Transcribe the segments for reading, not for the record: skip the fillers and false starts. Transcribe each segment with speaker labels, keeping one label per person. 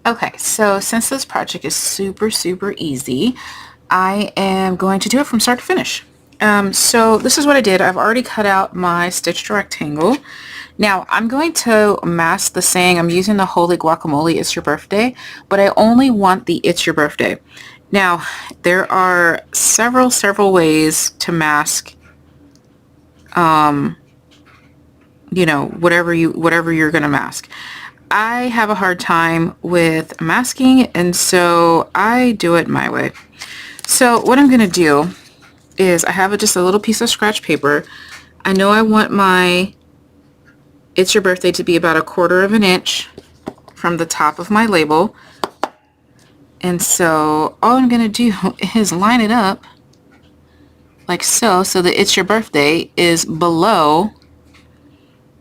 Speaker 1: Okay, so since this project is super, super easy, I am going to do it from start to finish. So this is what I did. I've already cut out my stitched rectangle. Now I'm going to mask the saying, I'm using the Holy Guacamole, it's your birthday, but I only want the it's your birthday. Now, there are several ways to mask, you know, whatever you're going to mask. I have a hard time with masking, and so I do it my way. So what I'm going to do is I have just a little piece of scratch paper. I know I want my It's Your Birthday to be about 1/4 of an inch from the top of my label. And so all I'm going to do is line it up like so, so that It's Your Birthday is below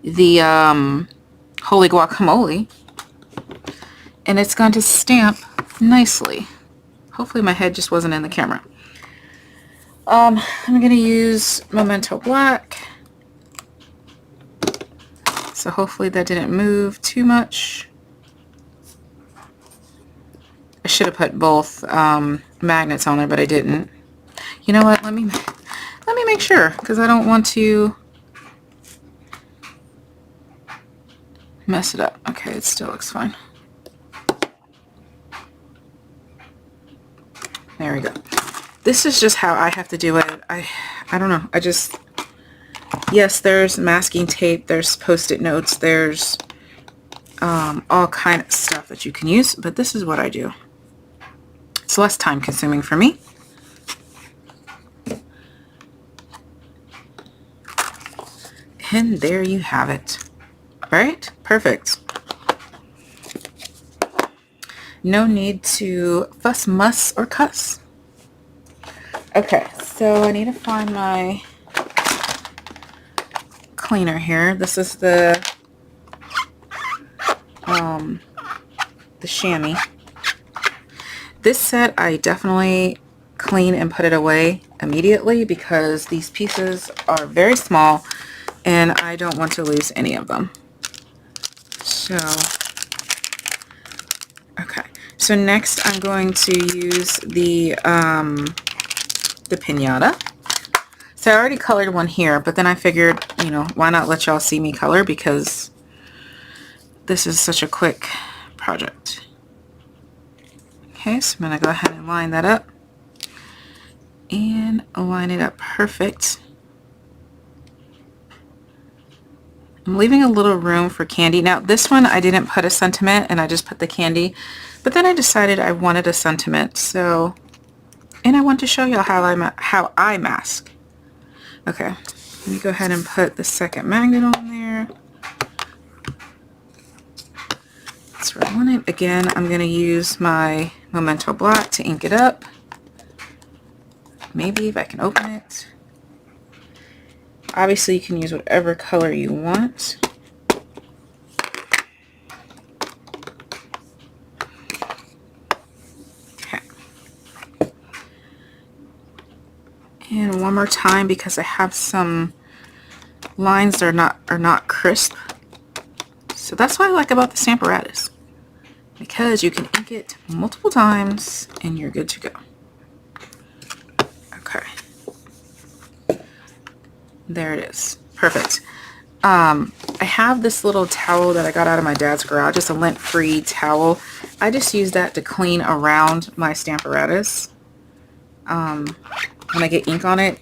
Speaker 1: the Holy Guacamole, and it's going to stamp nicely. Hopefully my head just wasn't in the camera. I'm going to use Momento Black, so hopefully that didn't move too much. I should have put both magnets on there, but I didn't. You know what? Let me make sure, because I don't want to mess it up. Okay, it still looks fine. There we go. This is just how I have to do it. I don't know. Yes, there's masking tape, there's post-it notes, there's all kind of stuff that you can use, but this is what I do. It's less time consuming for me. And there you have it. All right, perfect. No need to fuss, muss, or cuss. Okay, so I need to find my cleaner here. This is the chamois. This set I definitely clean and put it away immediately because these pieces are very small and I don't want to lose any of them. So, okay. So next I'm going to use the piñata. So I already colored one here, but then I figured, you know, why not let y'all see me color, because this is such a quick project. Okay, so I'm going to go ahead and line that up and line it up perfect. I'm leaving a little room for candy. Now this one I didn't put a sentiment and I just put the candy, but then I decided I wanted a sentiment, so, and I want to show y'all how I mask. Okay, let me go ahead and put the second magnet on there. That's where I want it. Again, I'm going to use my Momento Black to ink it up. Maybe if I can open it. Obviously, you can use whatever color you want. Okay. And one more time, because I have some lines that are not crisp. So that's what I like about the Stamparatus, because you can ink it multiple times and you're good to go. Okay. There it is. Perfect. I have this little towel that I got out of my dad's garage. It's a lint-free towel. I just use that to clean around my Stamparatus when I get ink on it.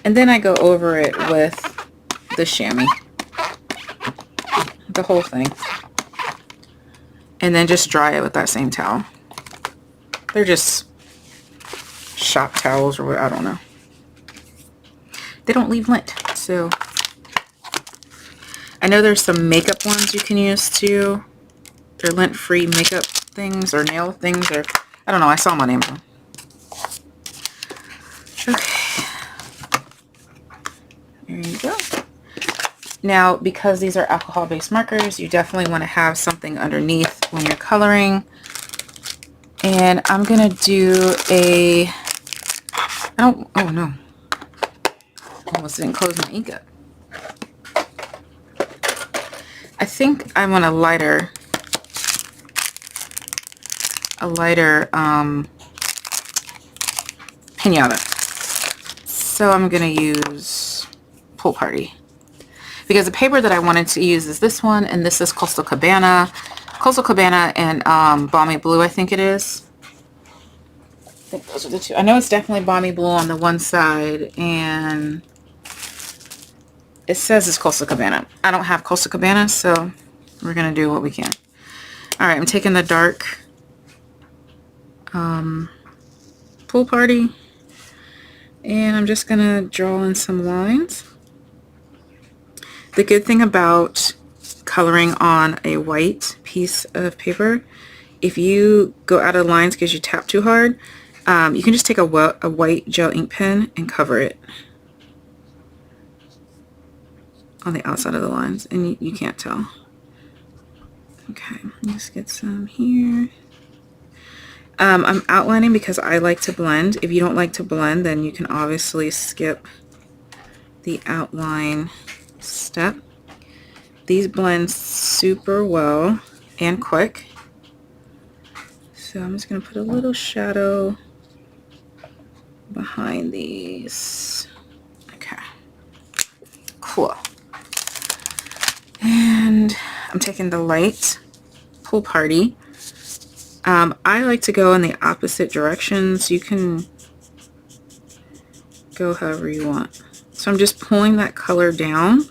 Speaker 1: And then I go over it with the chamois. The whole thing. And then just dry it with that same towel. They're just shop towels or what, I don't know. They don't leave lint, so I know there's some makeup ones you can use too. They're lint-free makeup things or nail things, or I don't know, I saw them on Amazon. Okay. There you go. Now, because these are alcohol-based markers, you definitely want to have something underneath when you're coloring. And I'm going to do oh no. Almost didn't close my ink up. I think I want a lighter a lighter pinata. So I'm going to use Pool Party. Because the paper that I wanted to use is this one, and this is Coastal Cabana. Coastal Cabana and Balmy Blue, I think it is. I think those are the two. I know it's definitely Balmy Blue on the one side, and it says it's Coastal Cabana. I don't have Coastal Cabana, so we're going to do what we can. Alright, I'm taking the dark Pool Party, and I'm just going to draw in some lines. The good thing about coloring on a white piece of paper, if you go out of lines because you tap too hard, you can just take a white gel ink pen and cover it on the outside of the lines, and you can't tell. Okay, let's get some here. I'm outlining because I like to blend. If you don't like to blend, then you can obviously skip the outline step. These blend super well and quick. So I'm just going to put a little shadow behind these. Okay, cool. And I'm taking the light Pool Party. I like to go in the opposite directions. You can go however you want. So I'm just pulling that color down.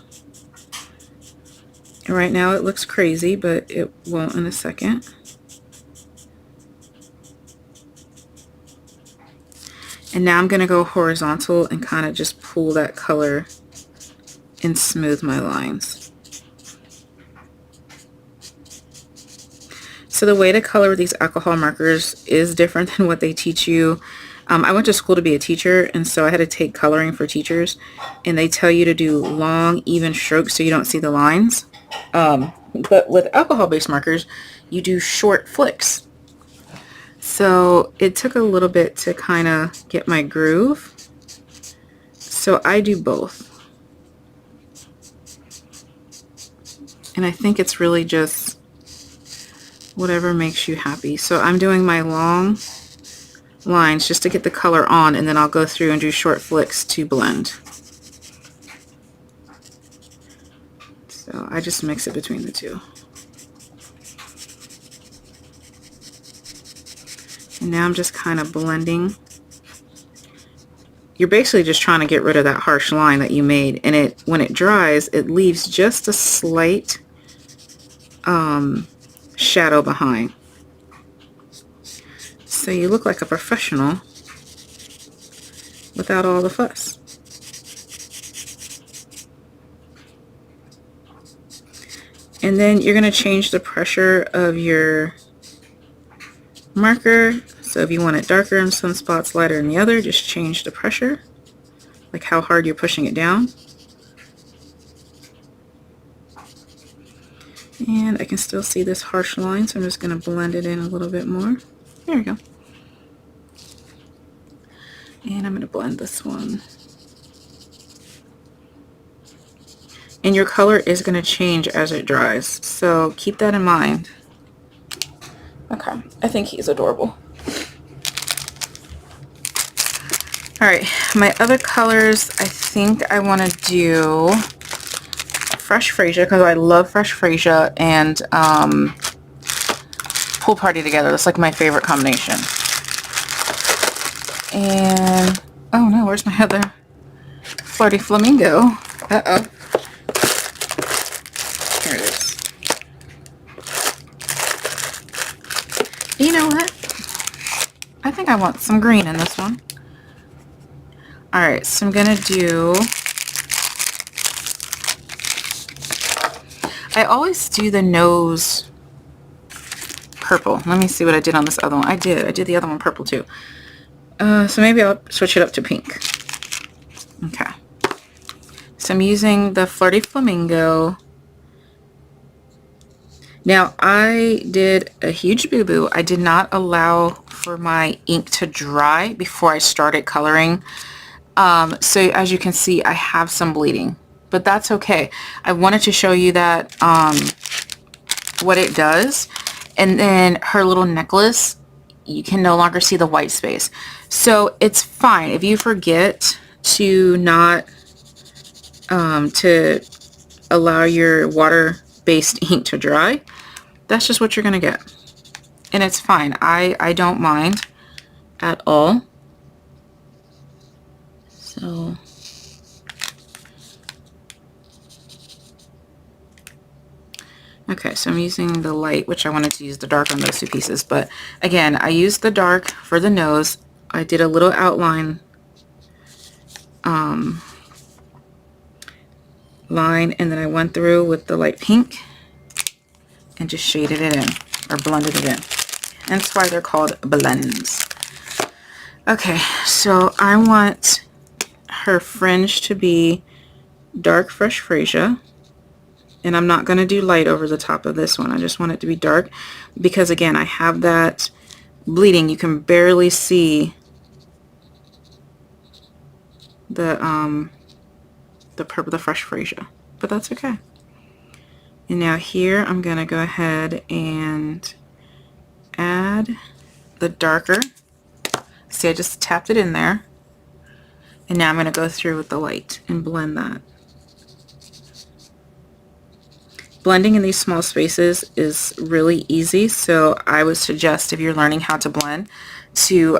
Speaker 1: And right now it looks crazy, but it won't in a second. And now I'm going to go horizontal and kind of just pull that color and smooth my lines. So the way to color with these alcohol markers is different than what they teach you. I went to school to be a teacher, and so I had to take coloring for teachers, and they tell you to do long, even strokes so you don't see the lines. But with alcohol-based markers, you do short flicks. So it took a little bit to kind of get my groove. So I do both. And I think it's really just whatever makes you happy. So I'm doing my long lines just to get the color on, and then I'll go through and do short flicks to blend. So I just mix it between the two. And now I'm just kind of blending. You're basically just trying to get rid of that harsh line that you made, and when it dries, it leaves just a slight shadow behind. So you look like a professional without all the fuss. And then you're going to change the pressure of your marker. So if you want it darker in some spots, lighter in the other, just change the pressure, like how hard you're pushing it down. And I can still see this harsh line, so I'm just going to blend it in a little bit more. There we go. And I'm going to blend this one. And your color is going to change as it dries, so keep that in mind. Okay, I think he's adorable. Alright, my other colors, I think I want to do Fresh Freesia, because I love Fresh Freesia and Pool Party together. That's like my favorite combination. And, oh no, where's my other Flirty Flamingo? Uh-oh. Here it is. You know what? I think I want some green in this one. Alright, so I'm going to do... I always do the nose purple. Let me see what I did on this other one. I did the other one purple too. So maybe I'll switch it up to pink. Okay. So I'm using the Flirty Flamingo. Now I did a huge boo-boo. I did not allow for my ink to dry before I started coloring. So as you can see, I have some bleeding, but that's okay. I wanted to show you that what it does. And then her little necklace, you can no longer see the white space. So it's fine if you forget to not to allow your water-based ink to dry. That's just what you're gonna get, and it's fine. I don't mind at all. So okay, so I'm using the light, which I wanted to use the dark on those two pieces, but again, I used the dark for the nose. I did a little outline line, and then I went through with the light pink and just shaded it in, or blended it in. And that's why they're called blends. Okay, so I want her fringe to be dark fresh freesia, and I'm not going to do light over the top of this one. I just want it to be dark because, again, I have that bleeding. You can barely see the purple, the fresh freesia, but that's okay. And now here I'm going to go ahead and add the darker. See, I just tapped it in there, and now I'm going to go through with the light and blend that. Blending in these small spaces is really easy, so I would suggest if you're learning how to blend to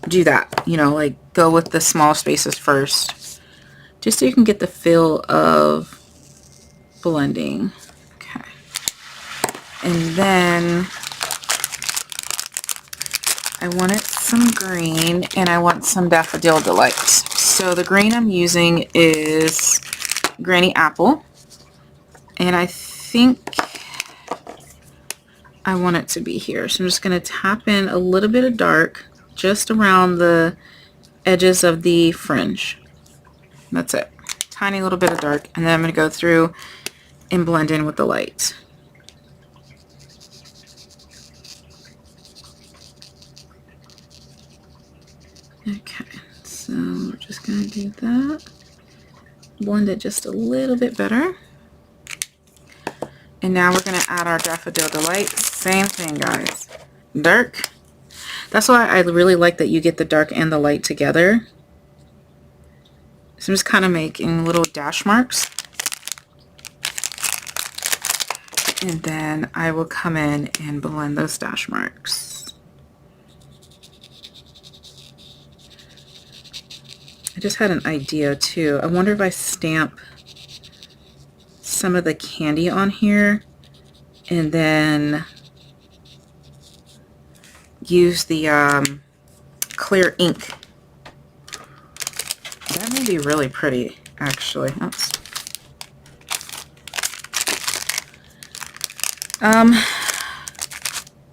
Speaker 1: do that, you know, like go with the small spaces first, just so you can get the feel of blending. Okay, and then I wanted some green, and I want some Daffodil Delight. So the green I'm using is Granny Apple, and I think I want it to be here. So I'm just going to tap in a little bit of dark just around the edges of the fringe. That's it. Tiny little bit of dark, and then I'm going to go through and blend in with the light. Okay, so we're just going to do that. Blend it just a little bit better. And now we're going to add our Daffodil Delight. Same thing, guys. Dark. That's why I really like that you get the dark and the light together. So I'm just kind of making little dash marks. And then I will come in and blend those dash marks. I just had an idea too. I wonder if I stamp some of the candy on here and then use the clear ink. That may be really pretty, actually. Oops.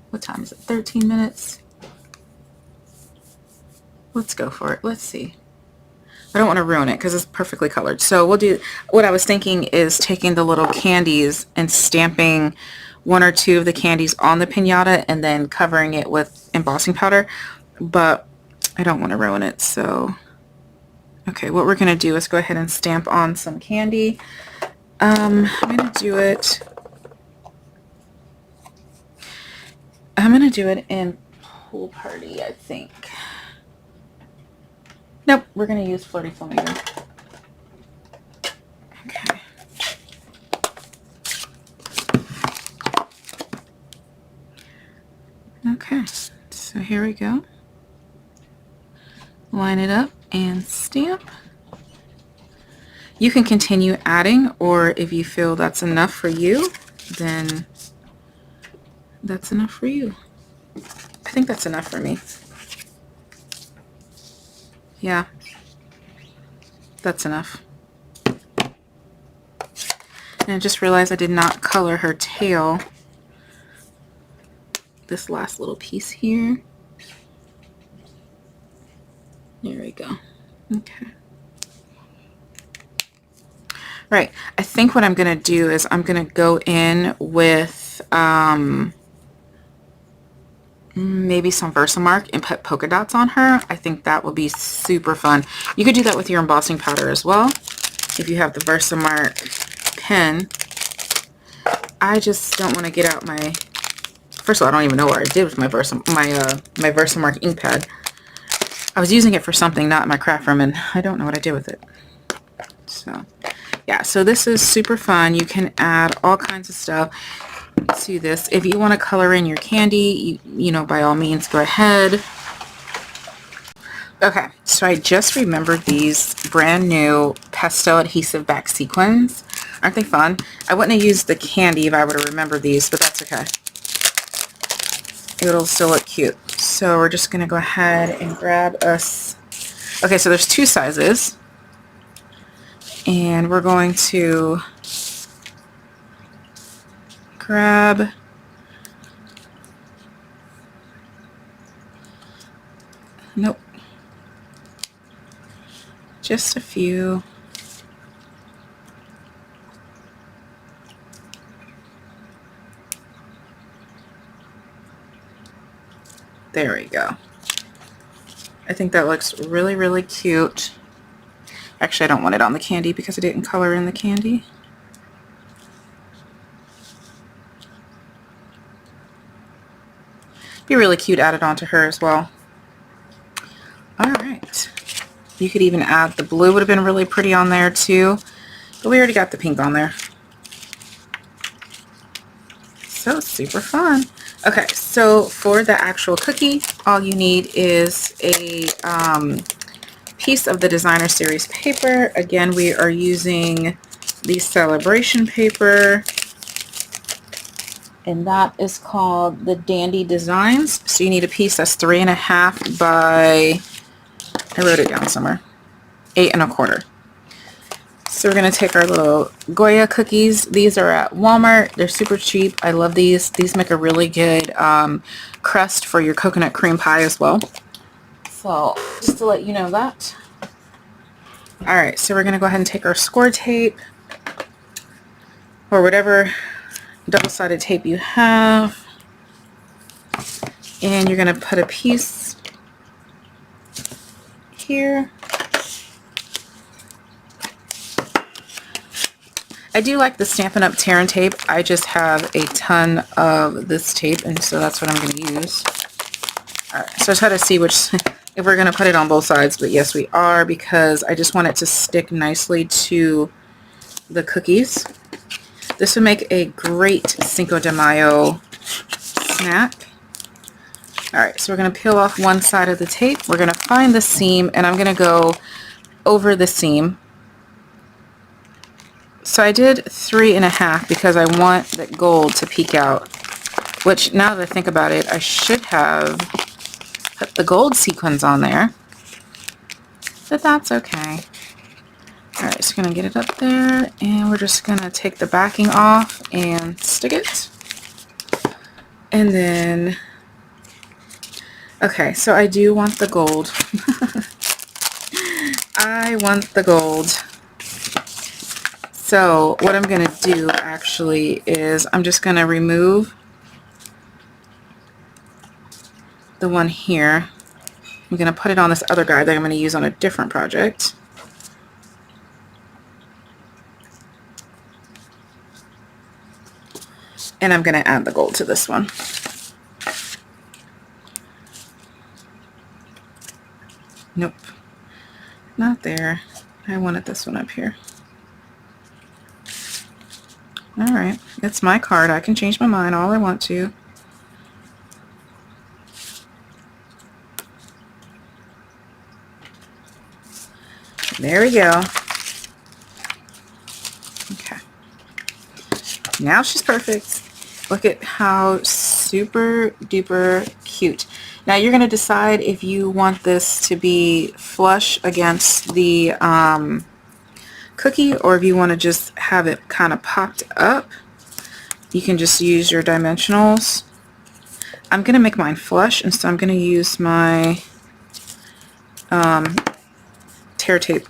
Speaker 1: What time is it? 13 minutes? Let's go for it. Let's see. I don't want to ruin it because it's perfectly colored. So we'll do, what I was thinking is taking the little candies and stamping one or two of the candies on the piñata and then covering it with embossing powder, but I don't want to ruin it. So, okay, what we're going to do is go ahead and stamp on some candy. I'm going to do it in Pool Party, I think. Nope, we're going to use Flirty Flamingo. Okay. Okay, so here we go. Line it up and stamp. You can continue adding, or if you feel that's enough for you, then that's enough for you. I think that's enough for me. Yeah, that's enough. And I just realized I did not color her tail. This last little piece here. There we go. Okay. Right. I think what I'm going to do is I'm going to go in with maybe some Versamark and put polka dots on her. I think that will be super fun. You could do that with your embossing powder as well if you have the Versamark pen. I just don't want to get out my First of all, I don't even know what I did with my my Versamark ink pad. I was using it for something, not my craft room, and I don't know what I did with it. So, yeah, so this is super fun. You can add all kinds of stuff to this. If you want to color in your candy, you know, by all means, go ahead. Okay, so I just remembered these brand new Pastel Adhesive back sequins. Aren't they fun? I wouldn't have used the candy if I would have remembered these, but that's okay. It'll still look cute. So we're just going to go ahead and grab us. Okay, so there's 2 sizes. And we're going to grab nope. Just a few. There we go. I think that looks really, really cute. Actually, I don't want it on the candy because I didn't color in the candy. Be really cute added onto her as well. Alright. You could even add the blue, would have been really pretty on there too. But we already got the pink on there. So super fun. Okay, so for the actual cookie, all you need is a piece of the Designer Series paper. Again, we are using the Celebration paper, and that is called the Dandy Designs. So you need a piece that's 3.5 by, I wrote it down somewhere, 8 1/4. So we're going to take our little Goya cookies. These are at Walmart. They're super cheap. I love these. These make a really good crust for your coconut cream pie as well. So just to let you know that. Alright, so we're going to go ahead and take our score tape or whatever double-sided tape you have. And you're going to put a piece here. I do like the Stampin' Up! Tear & tape. I just have a ton of this tape, and so that's what I'm going to use. Alright, so I try to see which, if we're going to put it on both sides, but yes we are, because I just want it to stick nicely to the cookies. This would make a great Cinco de Mayo snack. Alright, so we're going to peel off one side of the tape. We're going to find the seam, and I'm going to go over the seam. So I did 3.5 because I want that gold to peek out, which now that I think about it, I should have put the gold sequins on there, but that's okay. Alright, so I'm going to get it up there, and we're just going to take the backing off and stick it. And then, okay, so I do want the gold. I want the gold. So what I'm going to do actually is I'm just going to remove the one here. I'm going to put it on this other guy that I'm going to use on a different project. And I'm going to add the gold to this one. Nope. Not there. I wanted this one up here. Alright, it's my card. I can change my mind all I want to. There we go. Okay. Now she's perfect. Look at how super duper cute. Now you're going to decide if you want this to be flush against the cookie, or if you want to just have it kind of popped up. You can just use your dimensionals. I'm going to make mine flush, and so I'm going to use my tear tape.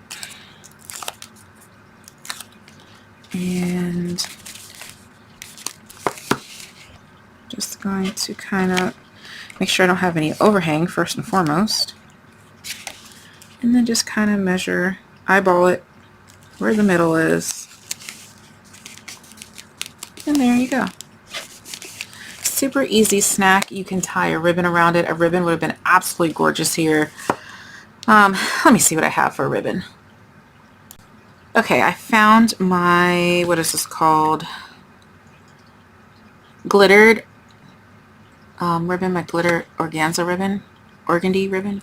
Speaker 1: And just going to kind of make sure I don't have any overhang first and foremost. And then just kind of measure, eyeball it where the middle is. And there you go. super easy snack. You can tie a ribbon around it. A ribbon would have been absolutely gorgeous here. Let me see what I have for a ribbon. Okay, I found my, what is this called? Glittered ribbon, my glitter organza ribbon, organdy ribbon.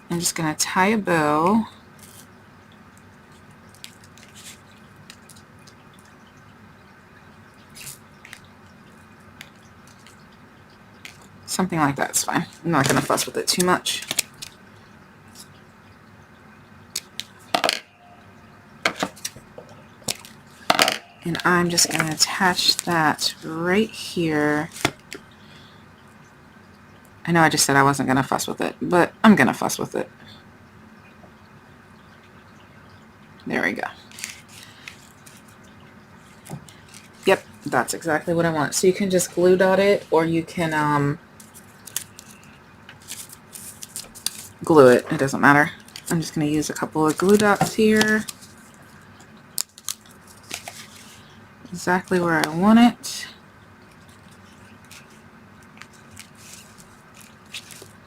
Speaker 1: I'm just going to tie a bow. Something like that's fine. I'm not going to fuss with it too much. And I'm just going to attach that right here. I know I just said I wasn't going to fuss with it, but I'm going to fuss with it. There we go. Yep, that's exactly what I want. So you can just glue dot it, or you can glue it. It doesn't matter. I'm just going to use a couple of glue dots here. Exactly where I want it.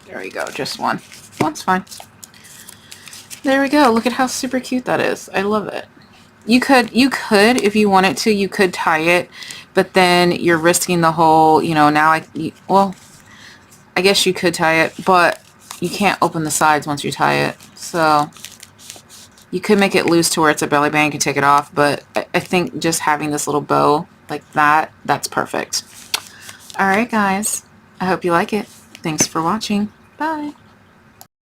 Speaker 1: There we go, just one. One's fine. There we go. Look at how super cute that is. I love it. You could, if you wanted to, you could tie it, but then you're risking the whole, you know, now well, I guess you could tie it, but you can't open the sides once you tie it. So you could make it loose to where it's a belly band, you can take it off, but I think just having this little bow like that, that's perfect. Alright guys, I hope you like it. Thanks for watching. Bye.